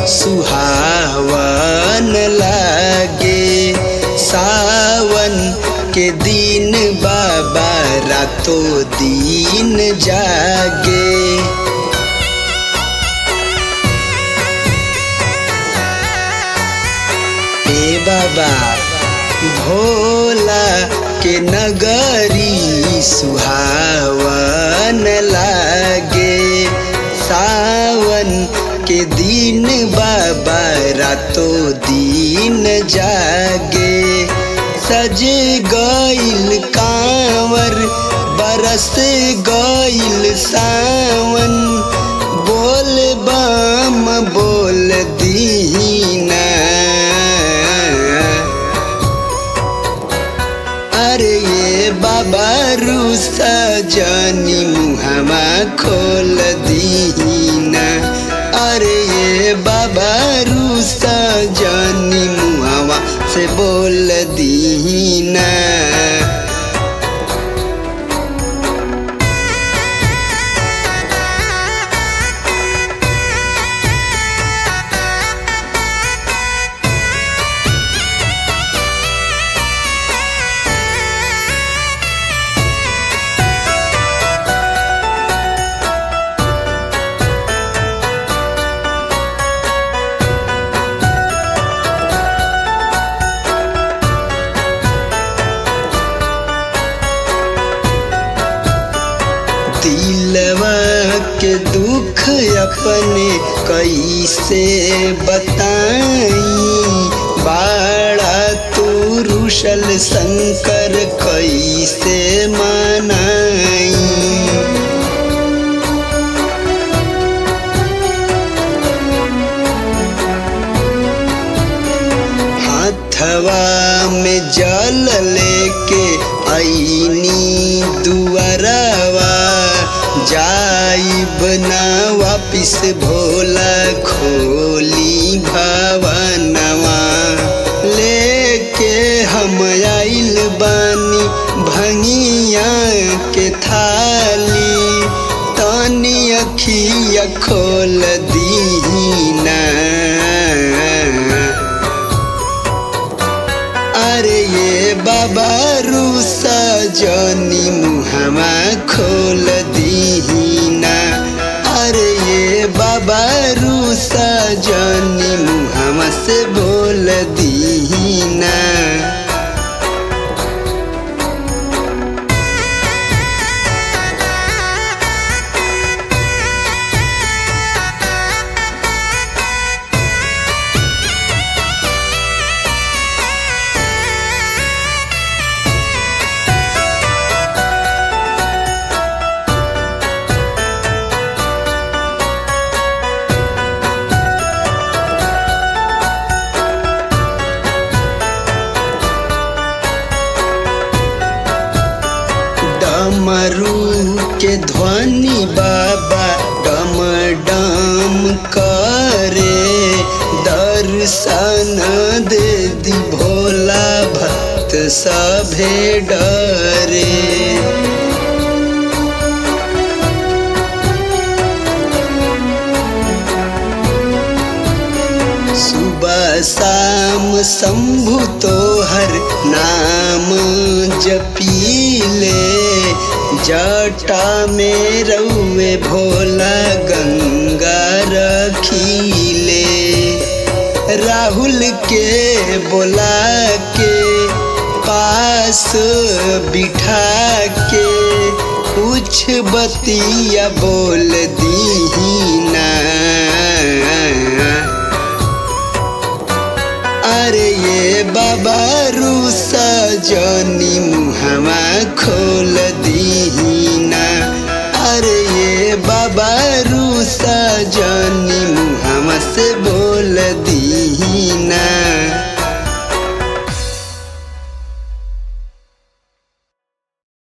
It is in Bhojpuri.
सुहावन लागे। सावन के दिन बाबा रातों दिन जागे। ए बाबा भोला के नगरी सुहावन लागे। सावन के दिन बाबा रातों दिन जागे। सज गइल कांवर बरस गइल सावन। बोल बम बोल दीना। अरे ये बाबा रूसा जानी मुहमा खोल दीना। अरे ये बाबा रूसा जानी मुहमा से बोल दीना। दिलवा के दुख अपने कैसे बताई। बाड़ा तू रुसल शंकर कैसे मनाई। हाथवा में जल लेके आईनी दुआरवा। जाइब ना वापिस भोला खोली भवनवा। लेके हम आइल बानी भंगिया के थाली। तनी अखिया खोल दीना। अरे ये बाबा रूसा जानी मुहमा खोल दीना। अरे ये बाबा रूसा जानी मुहमा से बोल दीना। डमरू के ध्वनि बाबा डम डम करे। दर्शन दे दी भोला भक्त सभे डरे। सुबह शाम शंभु तोहर नाम जपीले। जटा में रउए भोला गंगा रखीले। राहुल के बोला के पास बिठा के। कुछ बतिया बोल दीना। अरे ये बाबा रूसा जानी मुहमा खोल दीना। अरे ये बाबा रूसा जानी